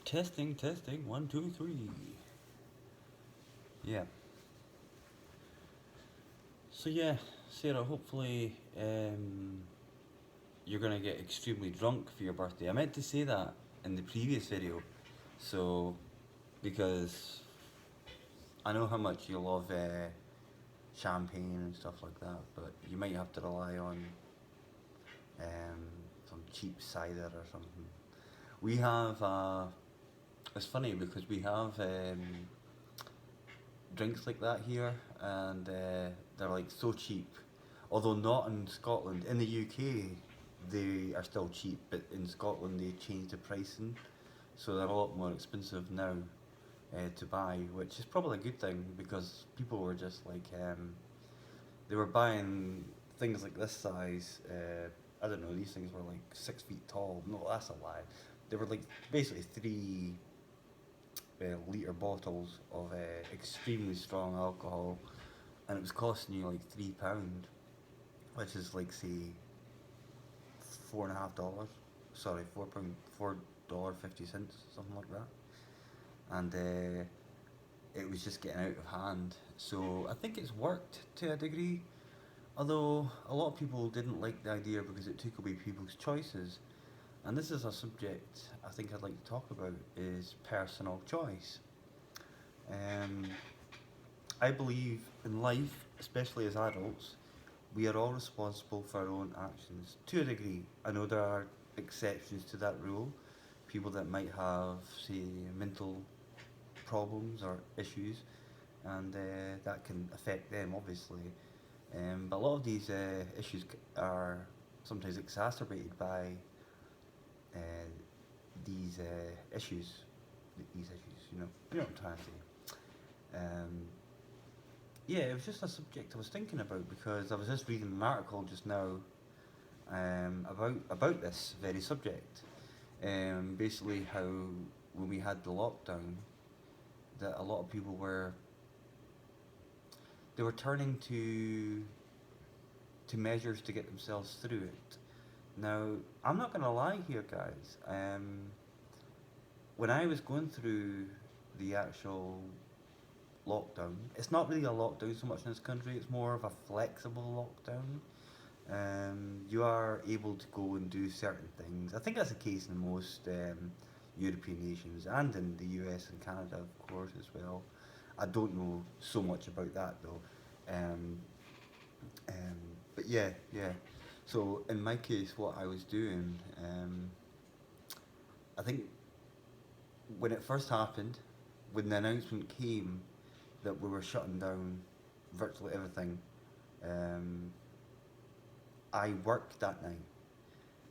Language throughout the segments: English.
Testing, testing, one, two, three. Yeah. So yeah, Sarah. Hopefully, you're gonna get extremely drunk for your birthday. I meant to say that in the previous video, so because I know how much you love champagne and stuff like that, but you might have to rely on um, some cheap cider or something. We have. It's funny because we have drinks like that here, and they're like so cheap. Although not in Scotland, in the UK, they are still cheap, but in Scotland they changed the pricing, so they're a lot more expensive now to buy, which is probably a good thing because people were just like they were buying things like this size. I don't know. These things were like 6 feet tall. No, that's a lie. They were like basically 3 litre bottles of extremely strong alcohol, and it was costing you like £3, which is like say $4.50. Sorry, £4, $4.50, something like that. And it was just getting out of hand. So I think it's worked to a degree. Although a lot of people didn't like the idea because it took away people's choices. And this is a subject I think I'd like to talk about is personal choice. Um, I believe in life, especially as adults, we are all responsible for our own actions to a degree. I know there are exceptions to that rule, people that might have, say, mental problems or issues, and that can affect them obviously. But a lot of these issues are sometimes exacerbated by uh, these issues. These issues, you know what I'm trying to say. Um, yeah, it was just a subject I was thinking about because I was just reading an article just now about this very subject. Basically, how when we had the lockdown, that a lot of people were they were turning to measures to get themselves through it. Now, I'm not gonna lie here, guys. When I was going through the actual lockdown, it's not really a lockdown so much in this country. It's more of a flexible lockdown. You are able to go and do certain things. I think that's the case in most European nations and in the US and Canada, of course, as well. I don't know so much about that though. Um, um, but yeah, yeah. So in my case, what I was doing, I think when it first happened, when the announcement came that we were shutting down virtually everything, um, I worked that night.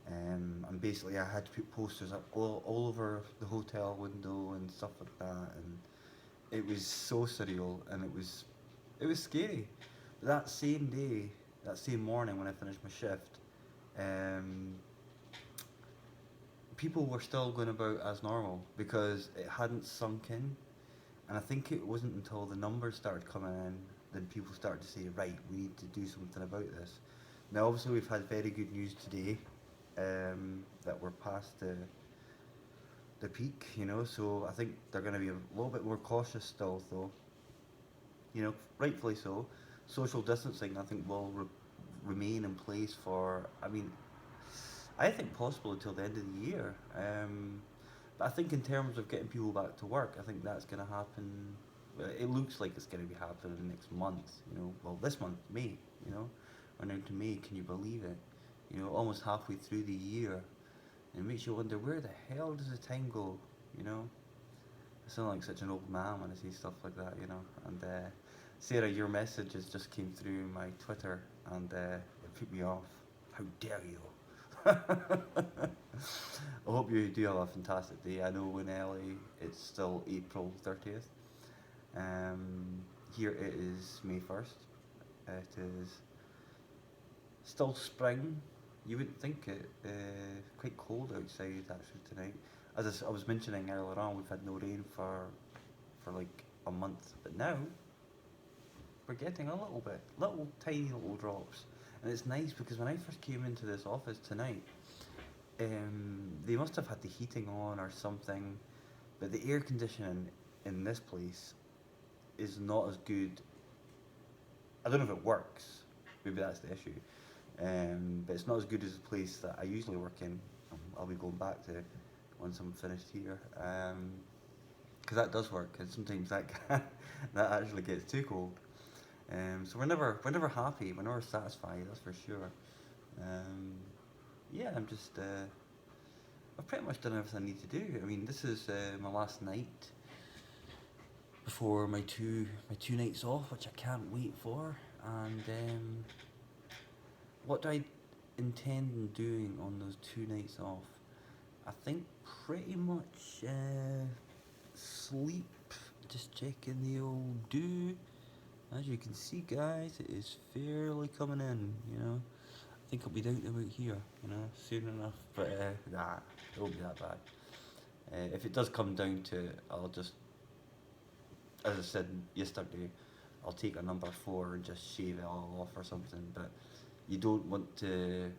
And basically, I had to put posters up all over the hotel window and stuff like that, and it was so surreal, and it was scary. But that same day, that same morning when I finished my shift, um, people were still going about as normal because it hadn't sunk in, and I think it wasn't until the numbers started coming in then people started to say, right, we need to do something about this. Now, obviously, we've had very good news today that we're past the peak, so I think they're going to be a little bit more cautious still, though, rightfully so. Social distancing, I think, will remain in place for, I mean, I think possible until the end of the year. But I think in terms of getting people back to work, I think that's going to happen. It looks like it's going to be happening next month. Well, this month, May. We're now to May. Can you believe it? Almost halfway through the year, and it makes you wonder where the hell does the time go? You know, I sound like such an old man when I say stuff like that. And Sarah, your messages just came through my Twitter, and it put me off. How dare you? I hope you do have a fantastic day. I know in LA it's still April 30th. Um, Here it is May 1st. It is still spring. You wouldn't think it. Quite cold outside actually tonight. As I was mentioning earlier on, we've had no rain for like a month, but now we're getting a little bit, little tiny little drops, and it's nice because when I first came into this office tonight, they must have had the heating on or something but the air conditioning in this place is not as good. I don't know if it works. Maybe that's the issue. But it's not as good as the place that I usually work in. I'll be going back to once I'm finished here. Because that does work, and sometimes that that actually gets too cold. So we're never happy. We're never satisfied. That's for sure. Um, yeah, I've pretty much done everything I need to do. I mean, this is my last night before my two nights off, which I can't wait for. And what do I intend on doing on those 2 nights off? I think pretty much sleep. Just checking the old do. As you can see, guys, it is fairly coming in. I think I'll be down to about here. Soon enough. But nah, it won't be that bad. If it does come down to it, I'll just, as I said yesterday, I'll take a number 4 and just shave it all off or something. But you don't want to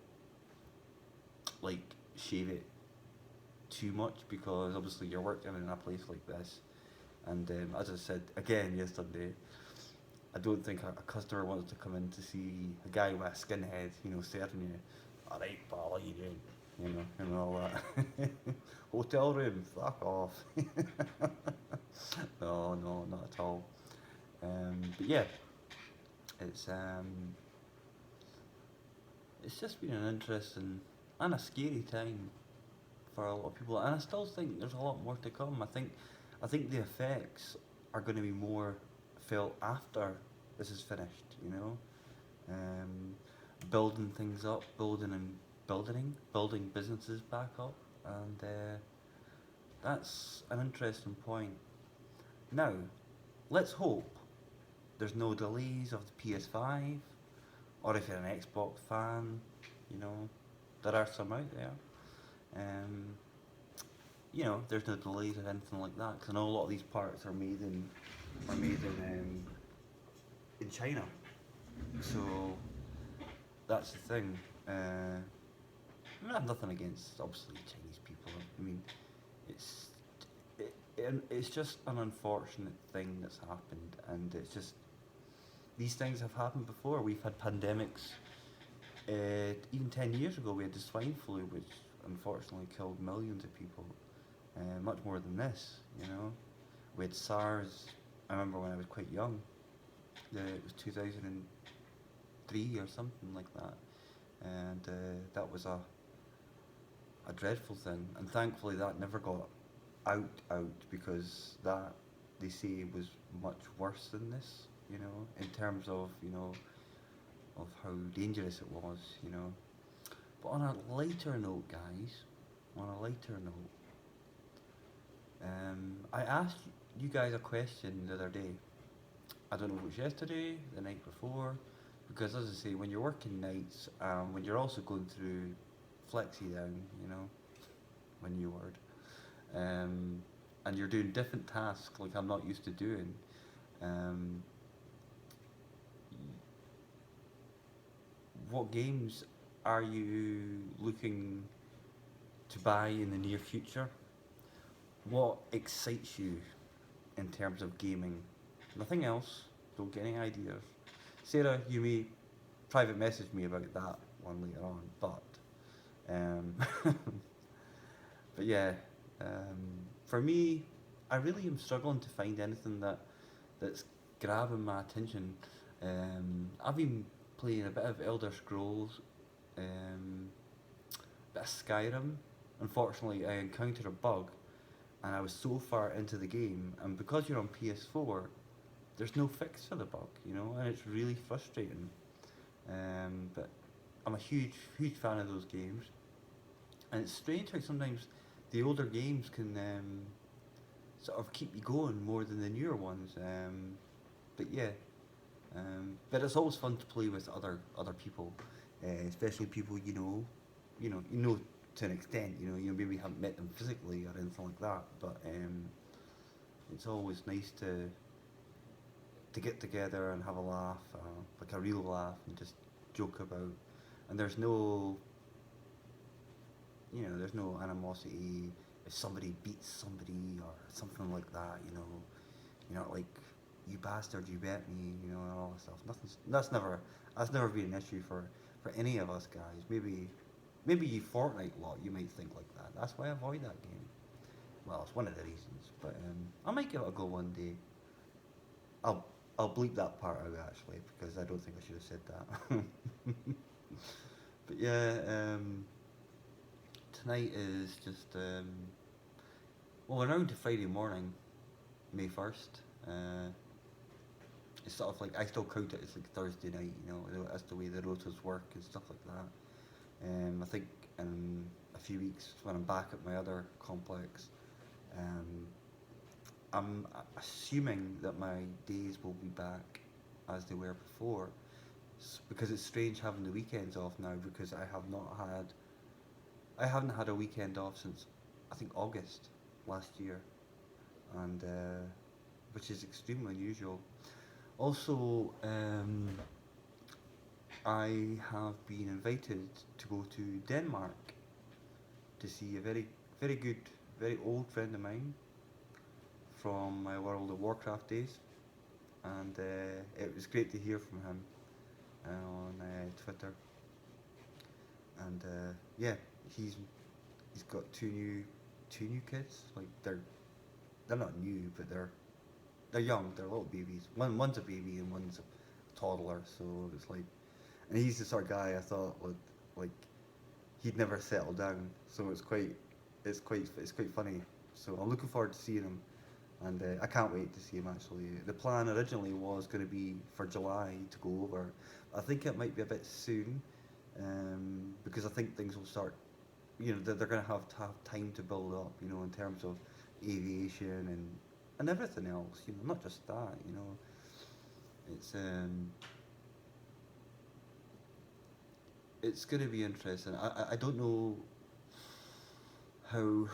like shave it too much because obviously you're working in a place like this. And as I said again yesterday, I don't think a customer wants to come in to see a guy with a skinhead, serving you, alright pal, how you doing? And all that. Hotel room, fuck off. No, no, not at all. But yeah, it's um, it's just been an interesting and a scary time for a lot of people, and I still think there's a lot more to come. I think the effects are going to be more felt after this is finished. Um, Building things up, building businesses back up, and that's an interesting point. Now, let's hope there's no delays of the PS5, or if you're an Xbox fan, you know, there are some out there. Um, there's no delays or anything like that, because I know a lot of these parts are made in China. So that's the thing. I have nothing against obviously Chinese people. I mean, it's it's just an unfortunate thing that's happened, and it's just these things have happened before. We've had pandemics. Even 10 years ago, we had the swine flu, which unfortunately killed millions of people. Much more than this, We had SARS. I remember when I was quite young. It was 2003 or something like that, and that was a dreadful thing. And thankfully, that never got out because that they say was much worse than this. In terms of of how dangerous it was. But on a lighter note, guys, on a lighter note, I asked you guys a question the other day. I don't know if it was yesterday, the night before, because as I say, when you're working nights, when you're also going through flexi down, my new word, and you're doing different tasks like I'm not used to doing, um, what games are you looking to buy in the near future? What excites you in terms of gaming? Nothing else. Don't get any ideas. Sarah, you may private message me about that one later on, but um, but yeah, for me, I really am struggling to find anything that's grabbing my attention. I've been playing a bit of Elder Scrolls, a bit of Skyrim. Unfortunately, I encountered a bug, and I was so far into the game, and because you're on PS4, there's no fix for the bug, and it's really frustrating. But I'm a huge fan of those games, and it's strange how sometimes the older games can sort of keep you going more than the newer ones. But yeah, but it's always fun to play with other people, especially people you know to an extent. You maybe haven't met them physically or anything like that, but it's always nice to get together and have a laugh, like a real laugh, and just joke about. And there's no animosity. if somebody beats somebody or something like that, like, you bastard, you bet me, and all that stuff. Nothing's that's never been an issue for any of us guys. Maybe you Fortnite lot, you might think like that. That's why I avoid that game. Well, it's one of the reasons, but I might give it a go one day. I'll I'll bleep that part out actually because I don't think I should have said that. But yeah, tonight is just well, we're now into Friday morning, May 1st. It's sort of like I still count it as like Thursday night, that's the way the rotas work and stuff like that. I think in a few weeks when I'm back at my other complex, um, I'm assuming that my days will be back as they were before, because it's strange having the weekends off now because I haven't had a weekend off since I think August last year, and which is extremely unusual. Also, I have been invited to go to Denmark to see a very good, very old friend of mine from my World of Warcraft days, and it was great to hear from him on Twitter. And yeah, he's he's got two new kids. Like they're not new, but they're young. They're little babies. One's a baby and one's a toddler. So it's like, and he's the sort of guy I thought would like he'd never settle down. So it's quite funny. So I'm looking forward to seeing him, and I can't wait to see him. Actually, the plan originally was going to be for July to go over. I think it might be a bit soon, because I think things will start. They're going to have time to build up. In terms of aviation and everything else. Not just that. It's it's going to be interesting. I don't know how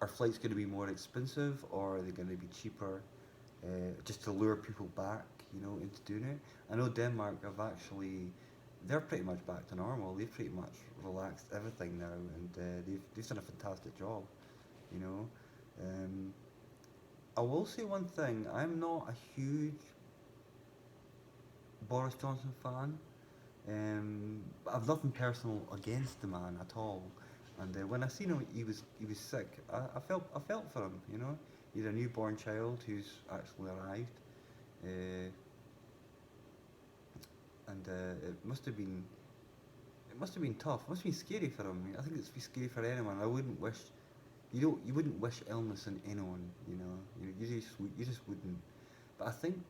are flights going to be more expensive or are they going to be cheaper, just to lure people back, into doing it. I know Denmark have actually, they're pretty much back to normal. They've pretty much relaxed everything now, and they've done a fantastic job. You know, um, I will say one thing. I'm not a huge Boris Johnson fan. I've nothing personal against the man at all. And when I seen him, he was sick. I felt for him. He had a newborn child who's actually arrived, uh, and it must have been tough. It must have been scary for him. I think it's be scary for anyone. I wouldn't wish you wouldn't wish illness on anyone. You just wouldn't. But I think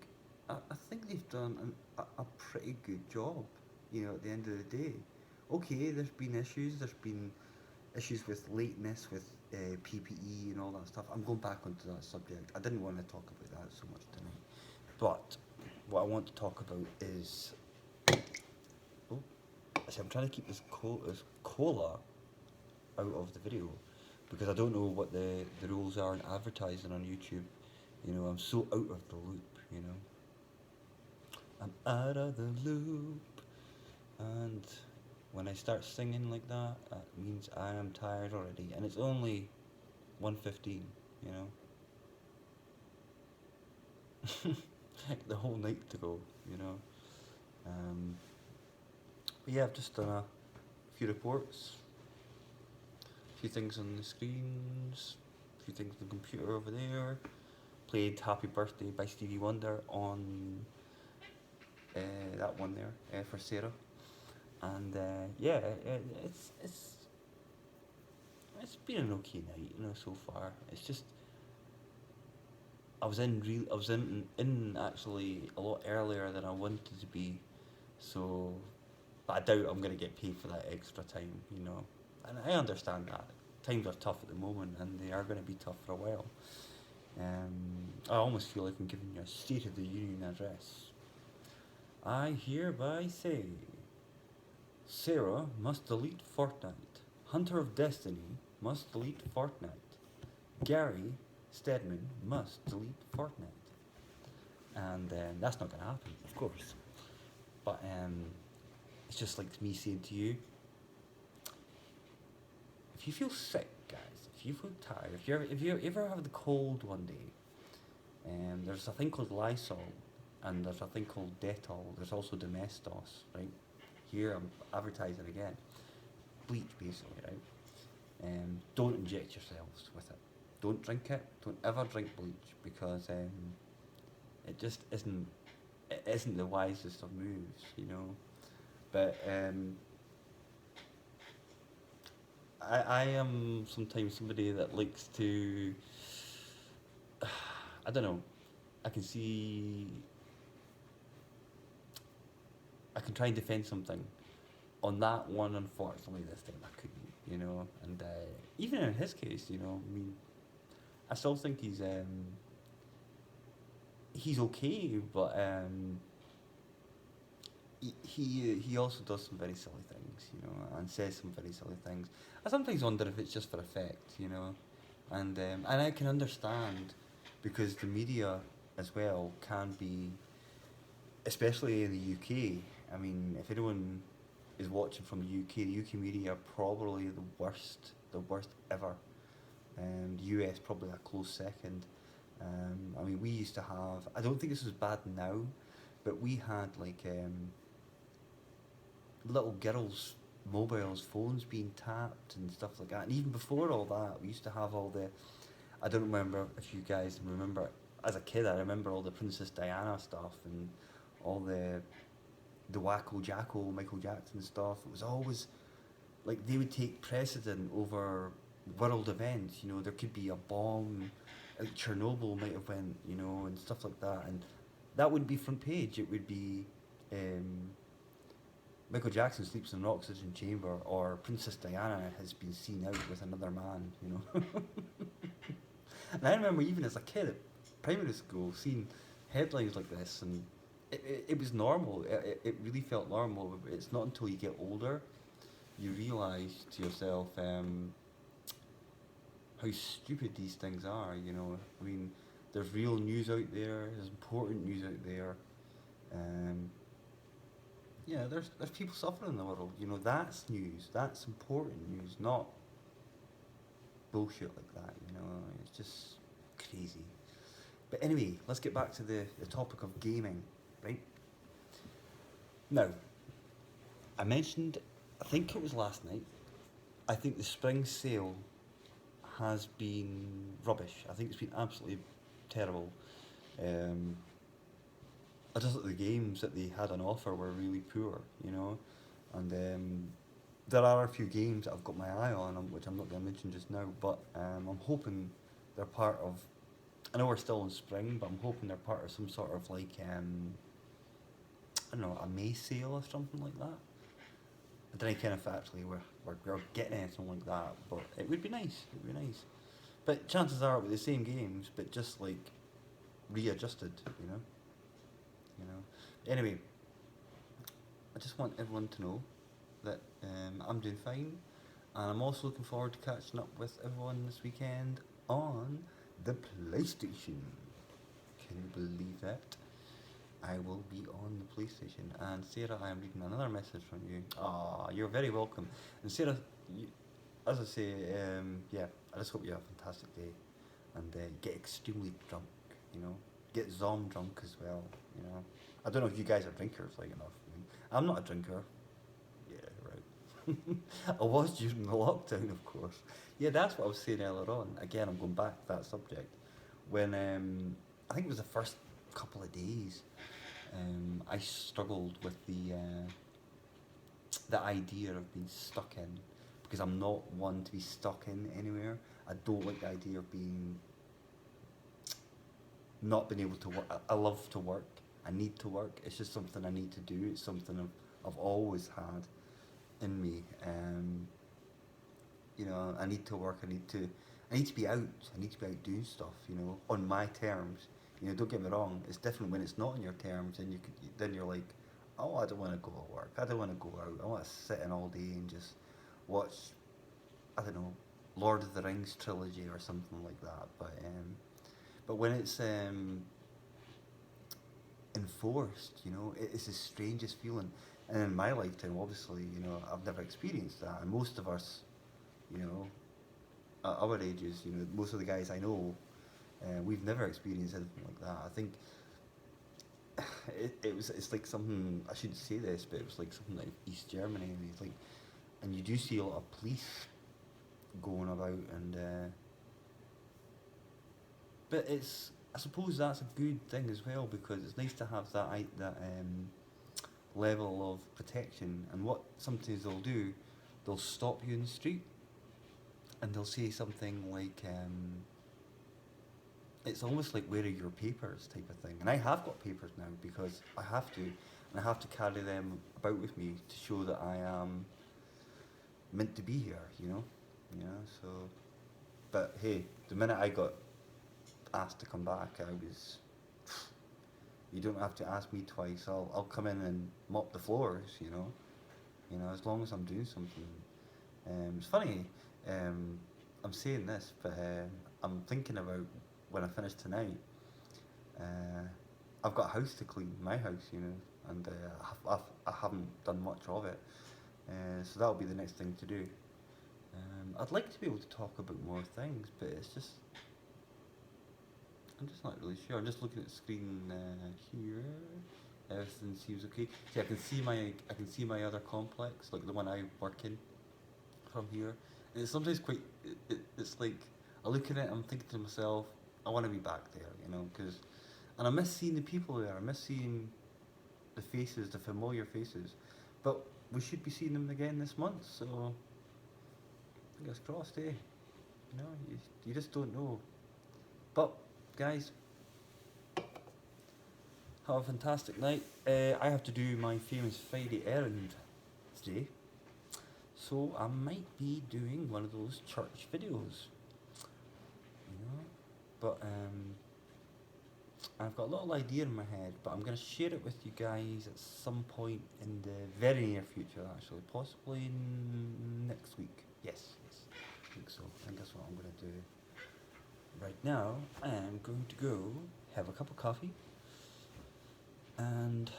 they've done a pretty good job. At the end of the day, okay, there's been issues. There's been issues with lateness, with PPE and all that stuff. I'm going back onto that subject. I didn't want to talk about that so much tonight. But what I want to talk about is, oh, actually, I'm trying to keep this cola out of the video because I don't know what the rules are in advertising on YouTube. I'm so out of the loop. I'm out of the loop, and when I start singing like that, that means I am tired already, and it's only 1:15. You know, the whole night to go. You know, um, but yeah, I've just done a few reports, a few things on the screens, a few things on the computer over there. Played Happy Birthday by Stevie Wonder on that one there for Sarah, and yeah, it's been an okay night, so far. It's just I was in actually a lot earlier than I wanted to be, so but I doubt I'm gonna get paid for that extra time, and I understand that times are tough at the moment, and they are gonna be tough for a while. I almost feel like I'm giving you a State of the Union address. I hereby say, Sarah must delete Fortnite. Hunter of Destiny must delete Fortnite. Gary Stedman must delete Fortnite. And that's not going to happen, of course. But it's just like me saying to you, if you feel sick, guys, if you've looked at it, if you ever have the cold one day, there's a thing called Lysol, and there's a thing called Dettol. There's also Domestos, right? Here I'm advertising again. Bleach, basically, right? Don't inject yourselves with it. Don't drink it. Don't ever drink bleach because it just isn't. It isn't the wisest of moves, you know. But I am sometimes somebody that likes to. I don't know. I can see. I can try and defend something. On that one, unfortunately, this time I couldn't, you know. And even in his case, you know, I mean, I still think he's okay, but he also does some very silly things, you know, and says some very silly things. I sometimes wonder if it's just for effect, you know, and I can understand because the media as well can be, especially in the UK. I mean, if anyone is watching from the UK, the UK media are probably the worst ever. The US probably a close second. I mean, we used to have. I don't think this is bad now, but we had like little girls' mobiles, phones being tapped and stuff like that. And even before all that, we used to have all the. I don't remember if you guys remember. As a kid, I remember all the Princess Diana stuff and all the Wacko Jacko Michael Jackson stuff. It was always like they would take precedent over world events. You know, there could be a bomb, like Chernobyl might have went, you know, and stuff like that, and that wouldn't be front page. It would be um, Michael Jackson sleeps in an oxygen chamber, or Princess Diana has been seen out with another man. You know, and I remember even as a kid at primary school seeing headlines like this, and it was normal. It really felt normal. It's not until you get older you realise to yourself how stupid these things are. You know, I mean, there's real news out there. There's important news out there. Um, yeah, there's people suffering in the world. You know, that's news. That's important news, not bullshit like that. You know, it's just crazy. But anyway, let's get back to the topic of gaming, right? Now, I mentioned, I think it was last night. I think the spring sale has been rubbish. I think it's been absolutely terrible. Um, I just thought the games that they had on offer were really poor, you know, and there are a few games that I've got my eye on, which I'm not going to mention just now, but I'm hoping they're part of. I know we're still in spring, but I'm hoping they're part of some sort of like I don't know, a May sale or something like that. I don't know kind of actually we're getting anything like that, but it would be nice. It would be nice. But chances are with the same games, but just like readjusted, you know. You know. Anyway, I just want everyone to know that I'm doing fine, and I'm also looking forward to catching up with everyone this weekend on the PlayStation. Can you believe that? I will be on the PlayStation. And Sarah, I am reading another message from you. Ah, you're very welcome. And Sarah, you, as I say, yeah, I just hope you have a fantastic day and get extremely drunk. You know, get zom drunk as well. You know, I don't know if you guys are drinkers like enough. I mean, I'm not a drinker. Yeah, right. I was during the lockdown, of course. Yeah, that's what I was saying earlier on. Again, I'm going back to that subject. When I think it was the first couple of days, I struggled with the idea of being stuck in because I'm not one to be stuck in anywhere. I don't like the idea of being not being able to work. I love to work. I need to work. It's just something I need to do. It's something I've always had in me. You know, I need to work. I need to be out. I need to be out doing stuff. You know, on my terms. You know, don't get me wrong. It's different when it's not on your terms, and then you're like, oh, I don't want to go to work. I don't want to go out. I want to sit in all day and just watch. I don't know, Lord of the Rings trilogy or something like that. But when it's enforced, you know, it's the strangest feeling. And in my lifetime, obviously, you know, I've never experienced that, and most of us, you know, at our ages, you know, most of the guys I know, we've never experienced anything like that. I think it's like something, I shouldn't say this, but it was like something like East Germany. And it's like, and you do see a lot of police going about, and but it's, I suppose that's a good thing as well, because it's nice to have that level of protection. And what sometimes they'll do, they'll stop you in the street and they'll say something like, it's almost like wearing your papers type of thing. And I have got papers now because I have to, and I have to carry them about with me to show that I am meant to be here, you know? You know, so, but hey, the minute I got asked to come back, I was, you don't have to ask me twice. I'll come in and mop the floors, you know? You know, as long as I'm doing something. It's funny, I'm saying this, but I'm thinking about when I finish tonight. Uh, I've got a house to clean, my house, you know, and I haven't done much of it. So that'll be the next thing to do. I'd like to be able to talk about more things, but it's just, I'm just not really sure. I'm just looking at the screen here. Everything seems okay. See, I can see my other complex, like the one I work in, from here. And it's sometimes quite. It's like I look at it, I'm thinking to myself, I want to be back there, you know, because, and I miss seeing the people there. I miss seeing the faces, the familiar faces. But we should be seeing them again this month, so fingers crossed, eh? You know, you just don't know. But guys, have a fantastic night. I have to do my famous Friday errand today, so I might be doing one of those church videos, you know. But I've got a little idea in my head, but I'm gonna share it with you guys at some point in the very near future. Actually, possibly next week. Yes, yes, I think so. I think that's what I'm gonna do. Right now, I am going to go have a cup of coffee and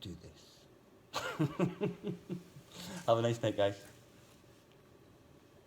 do this. Have a nice night, guys.